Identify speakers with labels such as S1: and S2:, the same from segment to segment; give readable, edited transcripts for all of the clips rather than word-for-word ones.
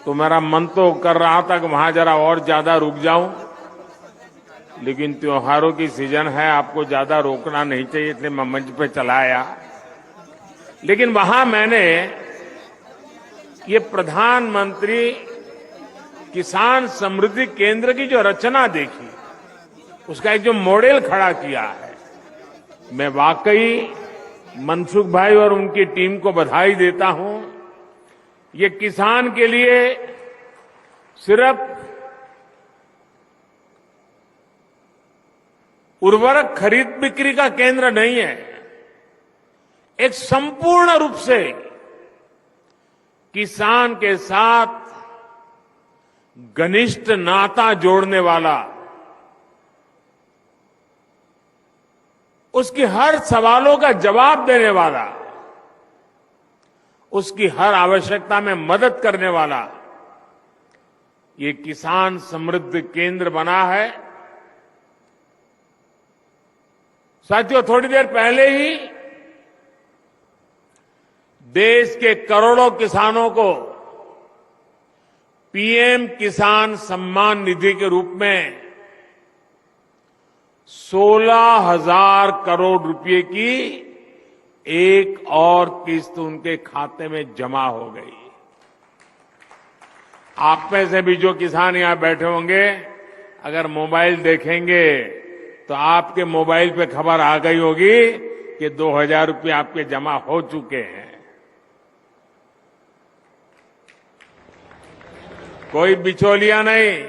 S1: तो मेरा मन तो कर रहा था कि वहां जरा और ज्यादा रुक जाऊं, लेकिन त्योहारों की सीजन है, आपको ज्यादा रोकना नहीं चाहिए, इसलिए मैं मंच पे चला आया। लेकिन वहां मैंने ये प्रधानमंत्री किसान समृद्धि केंद्र की जो रचना देखी, उसका एक जो मॉडल खड़ा किया है, मैं वाकई मनसुख भाई और उनकी टीम को बधाई देता हूं। ये किसान के लिए सिर्फ उर्वरक खरीद बिक्री का केंद्र नहीं है, एक संपूर्ण रूप से किसान के साथ घनिष्ठ नाता जोड़ने वाला, उसकी हर सवालों का जवाब देने वाला, उसकी हर आवश्यकता में मदद करने वाला ये किसान समृद्धि केंद्र बना है। साथियों, थोड़ी देर पहले ही देश के करोड़ों किसानों को पीएम किसान सम्मान निधि के रूप में 16,000 करोड़ रुपए की एक और किस्त उनके खाते में जमा हो गई। आप में से भी जो किसान यहां बैठे होंगे, अगर मोबाइल देखेंगे तो आपके मोबाइल पे खबर आ गई होगी कि 2,000 रुपये आपके जमा हो चुके हैं। कोई बिचौलिया नहीं,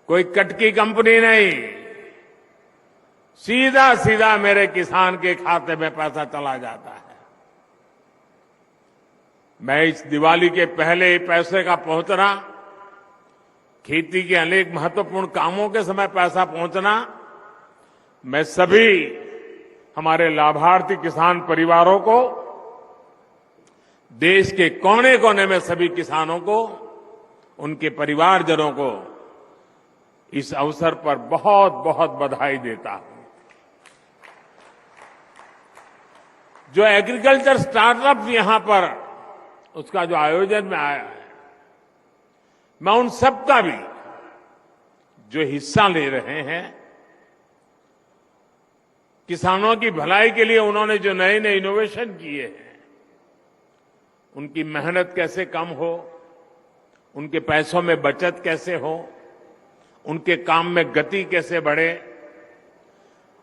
S1: कोई कटकी कंपनी नहीं, सीधा सीधा मेरे किसान के खाते में पैसा चला जाता है। मैं इस दिवाली के पहले ही पैसे का पहुंचना, खेती के अनेक महत्वपूर्ण कामों के समय पैसा पहुंचना, मैं सभी हमारे लाभार्थी किसान परिवारों को, देश के कोने कोने में सभी किसानों को, उनके परिवारजनों को इस अवसर पर बहुत बहुत बधाई देता हूं। जो एग्रीकल्चर स्टार्टअप यहां पर उसका जो आयोजन में आया है, मैं उन सबका भी जो हिस्सा ले रहे हैं, किसानों की भलाई के लिए उन्होंने जो नए नए इनोवेशन किए हैं, उनकी मेहनत कैसे कम हो, उनके पैसों में बचत कैसे हो, उनके काम में गति कैसे बढ़े,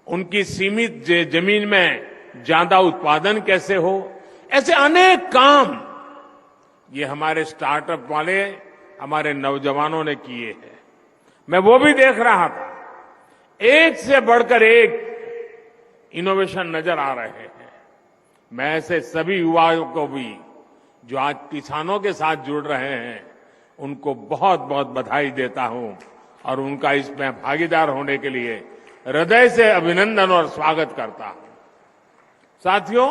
S1: उनकी सीमित जमीन में ज्यादा उत्पादन कैसे हो, ऐसे अनेक काम ये हमारे स्टार्टअप वाले, हमारे नौजवानों ने किए हैं। मैं वो भी देख रहा था, एक से बढ़कर एक इनोवेशन नजर आ रहे हैं। मैं ऐसे सभी युवाओं को भी जो आज किसानों के साथ जुड़ रहे हैं, उनको बहुत बहुत बधाई देता हूं और उनका इसमें भागीदार होने के लिए हृदय से अभिनंदन और स्वागत करता हूं। साथियों,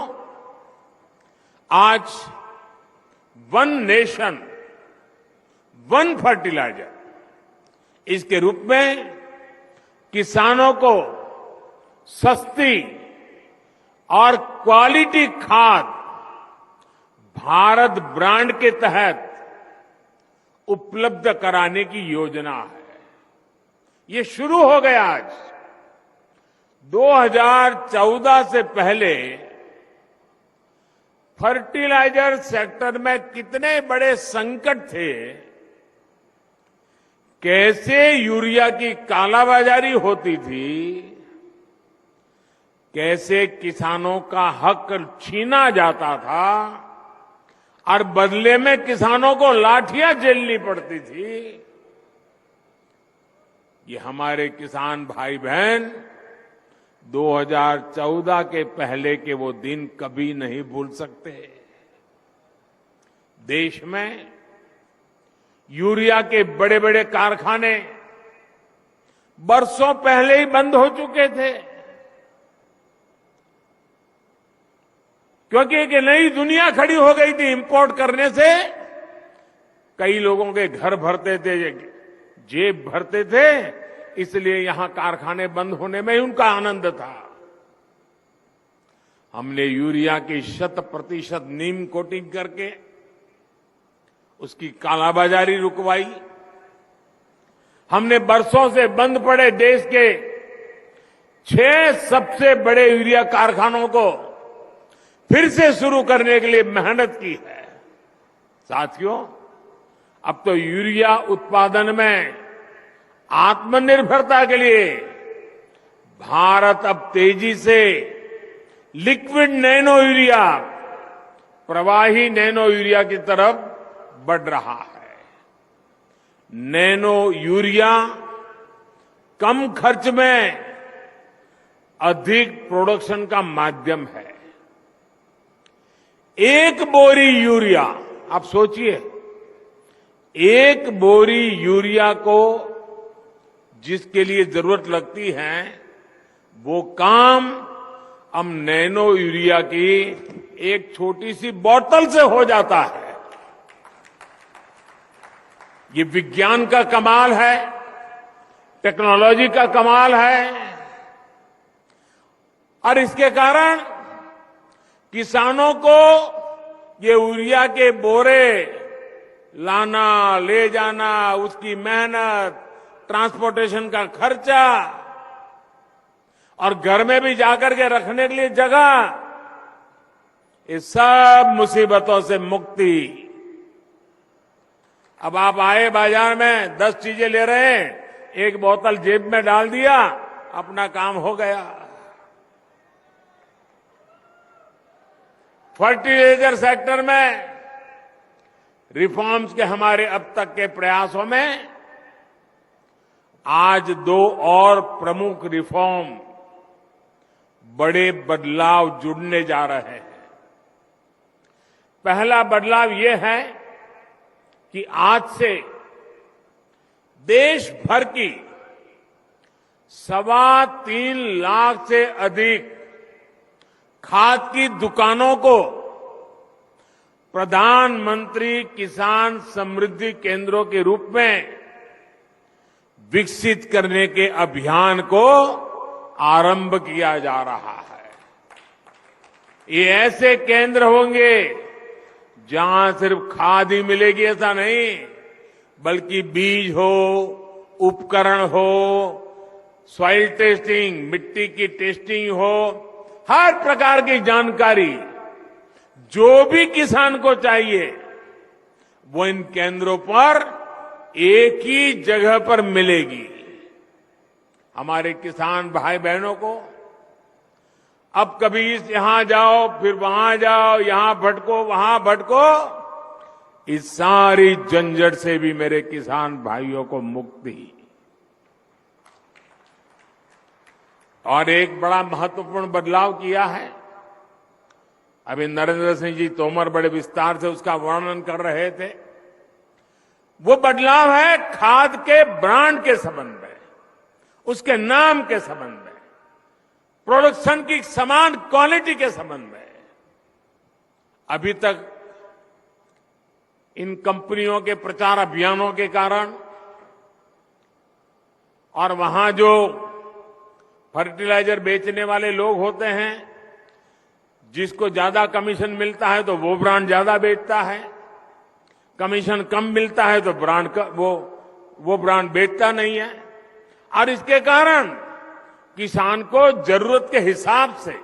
S1: आज वन नेशन वन फर्टिलाइजर, इसके रूप में किसानों को सस्ती और क्वालिटी खाद भारत ब्रांड के तहत उपलब्ध कराने की योजना है। ये शुरू हो गया आज। 2014 से पहले फर्टिलाइजर सेक्टर में कितने बड़े संकट थे, कैसे यूरिया की कालाबाजारी होती थी, कैसे किसानों का हक छीना जाता था और बदले में किसानों को लाठियां झेलनी पड़ती थी। ये हमारे किसान भाई बहन 2014 के पहले के वो दिन कभी नहीं भूल सकते। देश में यूरिया के बड़े बड़े कारखाने बरसों पहले ही बंद हो चुके थे, क्योंकि एक नई दुनिया खड़ी हो गई थी। इंपोर्ट करने से कई लोगों के घर भरते थे, जेब भरते थे, इसलिए यहां कारखाने बंद होने में ही उनका आनंद था। हमने यूरिया की 100% नीम कोटिंग करके उसकी कालाबाजारी रुकवाई। हमने बरसों से बंद पड़े देश के 6 सबसे बड़े यूरिया कारखानों को फिर से शुरू करने के लिए मेहनत की है। साथियों, अब तो यूरिया उत्पादन में आत्मनिर्भरता के लिए भारत अब तेजी से लिक्विड नैनो यूरिया, प्रवाही नैनो यूरिया की तरफ बढ़ रहा है। नैनो यूरिया कम खर्च में अधिक प्रोडक्शन का माध्यम है। एक बोरी यूरिया, आप सोचिए, एक बोरी यूरिया को जिसके लिए जरूरत लगती है वो काम अब नैनो यूरिया की एक छोटी सी बोतल से हो जाता है। ये विज्ञान का कमाल है, टेक्नोलॉजी का कमाल है, और इसके कारण किसानों को ये यूरिया के बोरे लाना, ले जाना, उसकी मेहनत, ट्रांसपोर्टेशन का खर्चा और घर में भी जाकर के रखने के लिए जगह, ये सब मुसीबतों से मुक्ति। अब आप आए बाजार में 10 चीजें ले रहे हैं, एक बोतल जेब में डाल दिया, अपना काम हो गया। फर्टिलाइजर सेक्टर में रिफॉर्म्स के हमारे अब तक के प्रयासों में आज 2 और प्रमुख रिफॉर्म, बड़े बदलाव जुड़ने जा रहे हैं। पहला बदलाव ये है कि आज से देश भर की 3.25 लाख से अधिक खाद की दुकानों को प्रधानमंत्री किसान समृद्धि केंद्रों के रूप में विकसित करने के अभियान को आरंभ किया जा रहा है। ये ऐसे केंद्र होंगे जहां सिर्फ खाद ही मिलेगी ऐसा नहीं, बल्कि बीज हो, उपकरण हो, सॉइल टेस्टिंग, मिट्टी की टेस्टिंग हो, हर प्रकार की जानकारी जो भी किसान को चाहिए वो इन केंद्रों पर एक ही जगह पर मिलेगी। हमारे किसान भाई बहनों को अब कभी यहां जाओ, फिर वहां जाओ, यहां भटको, वहां भटको, इस सारी झंझट से भी मेरे किसान भाइयों को मुक्ति। और एक बड़ा महत्वपूर्ण बदलाव किया है, अभी नरेंद्र सिंह जी तोमर बड़े विस्तार से उसका वर्णन कर रहे थे। वो बदलाव है खाद के ब्रांड के संबंध में, उसके नाम के संबंध में, प्रोडक्शन की समान क्वालिटी के संबंध में। अभी तक इन कंपनियों के प्रचार अभियानों के कारण और वहां जो फर्टिलाइजर बेचने वाले लोग होते हैं, जिसको ज्यादा कमीशन मिलता है तो वो ब्रांड ज्यादा बेचता है, कमीशन कम मिलता है तो ब्रांड वो ब्रांड बेचता नहीं है। और इसके कारण किसान को जरूरत के हिसाब से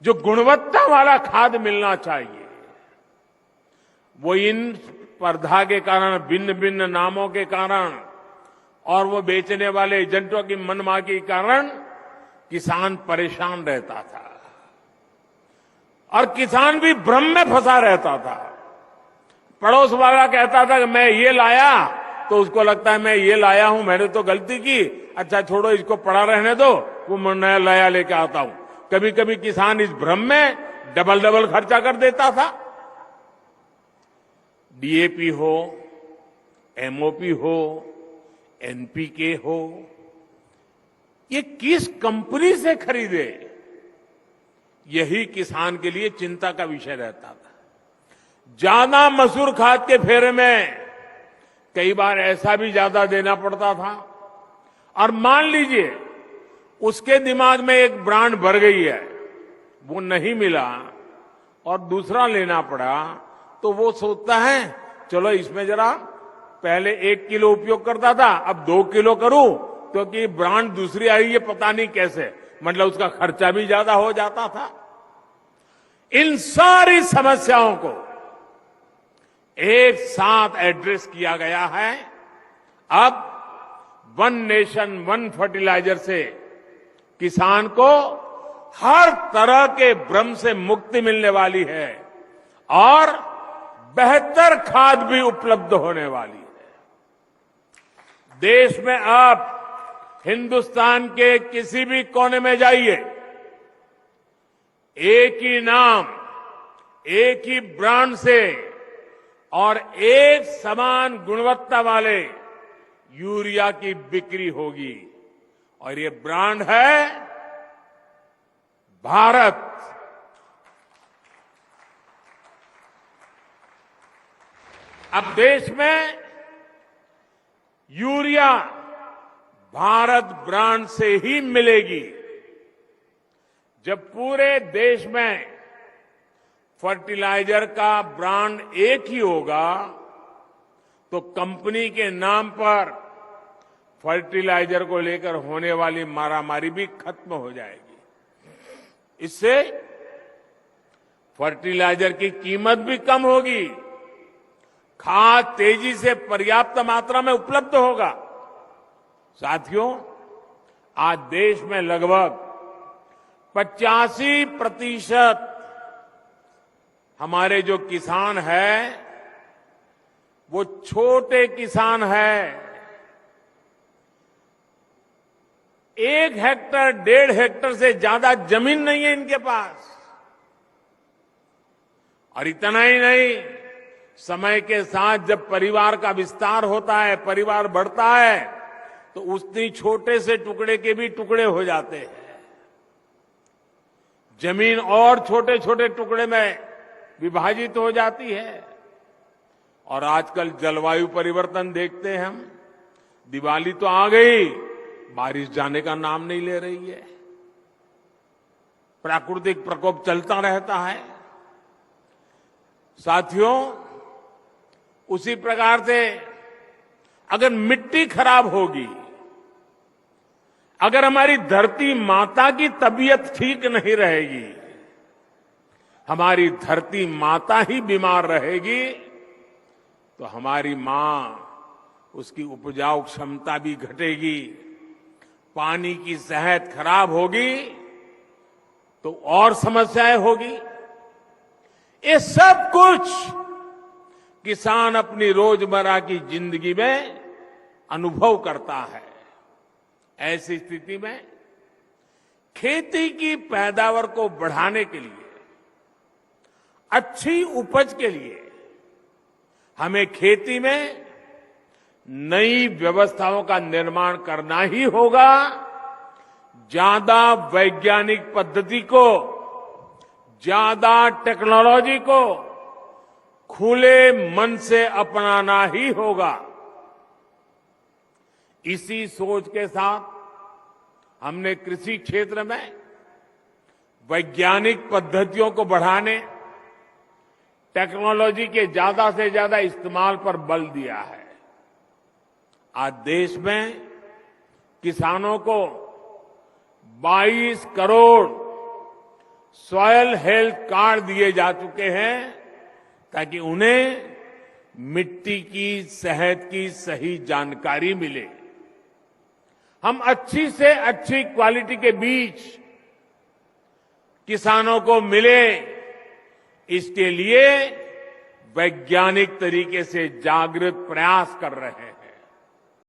S1: जो गुणवत्ता वाला खाद मिलना चाहिए, वो इन स्पर्धा के कारण, भिन्न भिन्न नामों के कारण और वो बेचने वाले एजेंटों की मनमानी के कारण किसान परेशान रहता था और किसान भी भ्रम में फंसा रहता था। पड़ोस वाला कहता था कि मैं ये लाया, तो उसको लगता है मैं ये लाया हूं, मैंने तो गलती की, अच्छा छोड़ो इसको पड़ा रहने दो, वो मैं नया लाया लेके आता हूं। कभी कभी किसान इस भ्रम में डबल खर्चा कर देता था। डीएपी हो, एमओपी हो, एनपीके हो, ये किस कंपनी से खरीदे, यही किसान के लिए चिंता का विषय रहता था। ज्यादा मसूर खाद के फेरे में कई बार ऐसा भी ज्यादा देना पड़ता था, और मान लीजिए उसके दिमाग में एक ब्रांड भर गई है, वो नहीं मिला और दूसरा लेना पड़ा, तो वो सोचता है चलो इसमें जरा पहले 1 किलो उपयोग करता था, अब 2 किलो करूं, क्योंकि ब्रांड दूसरी आई है पता नहीं कैसे, मतलब उसका खर्चा भी ज्यादा हो जाता था। इन सारी समस्याओं को एक साथ एड्रेस किया गया है। अब वन नेशन वन फर्टिलाइजर से किसान को हर तरह के भ्रम से मुक्ति मिलने वाली है और बेहतर खाद भी उपलब्ध होने वाली है। देश में आप हिंदुस्तान के किसी भी कोने में जाइए, एक ही नाम, एक ही ब्रांड से और एक समान गुणवत्ता वाले यूरिया की बिक्री होगी, और ये ब्रांड है भारत। अब देश में यूरिया भारत ब्रांड से ही मिलेगी। जब पूरे देश में फर्टिलाइजर का ब्रांड एक ही होगा तो कंपनी के नाम पर फर्टिलाइजर को लेकर होने वाली मारामारी भी खत्म हो जाएगी। इससे फर्टिलाइजर की कीमत भी कम होगी, खाद तेजी से पर्याप्त मात्रा में उपलब्ध होगा। साथियों, आज देश में लगभग 85% हमारे जो किसान हैं वो छोटे किसान हैं। 1 हेक्टर 1.5 हेक्टर से ज्यादा जमीन नहीं है इनके पास। और इतना ही नहीं, समय के साथ जब परिवार का विस्तार होता है, परिवार बढ़ता है, तो उतनी छोटे से टुकड़े के भी टुकड़े हो जाते हैं। जमीन और छोटे छोटे टुकड़े में विभाजित हो जाती है। और आजकल जलवायु परिवर्तन देखते हैं हम। दिवाली तो आ गई, बारिश जाने का नाम नहीं ले रही है। प्राकृतिक प्रकोप चलता रहता है। साथियों, उसी प्रकार से अगर मिट्टी खराब होगी, अगर हमारी धरती माता की तबीयत ठीक नहीं रहेगी, हमारी धरती माता ही बीमार रहेगी, तो हमारी मां, उसकी उपजाऊ क्षमता भी घटेगी, पानी की सेहत खराब होगी, तो और समस्याएं होगी। ये सब कुछ किसान अपनी रोजमर्रा की जिंदगी में अनुभव करता है। ऐसी स्थिति में खेती की पैदावार को बढ़ाने के लिए, अच्छी उपज के लिए हमें खेती में नई व्यवस्थाओं का निर्माण करना ही होगा। ज्यादा वैज्ञानिक पद्धति को, ज्यादा टेक्नोलॉजी को खुले मन से अपनाना ही होगा। इसी सोच के साथ हमने कृषि क्षेत्र में वैज्ञानिक पद्धतियों को बढ़ाने, टेक्नोलॉजी के ज्यादा से ज्यादा इस्तेमाल पर बल दिया है। आज देश में किसानों को 22 करोड़ सॉयल हेल्थ कार्ड दिए जा चुके हैं, ताकि उन्हें मिट्टी की सेहत की सही जानकारी मिले। हम अच्छी से अच्छी क्वालिटी के बीज किसानों को मिले, इसके लिए वैज्ञानिक तरीके से जागृत प्रयास कर रहे हैं।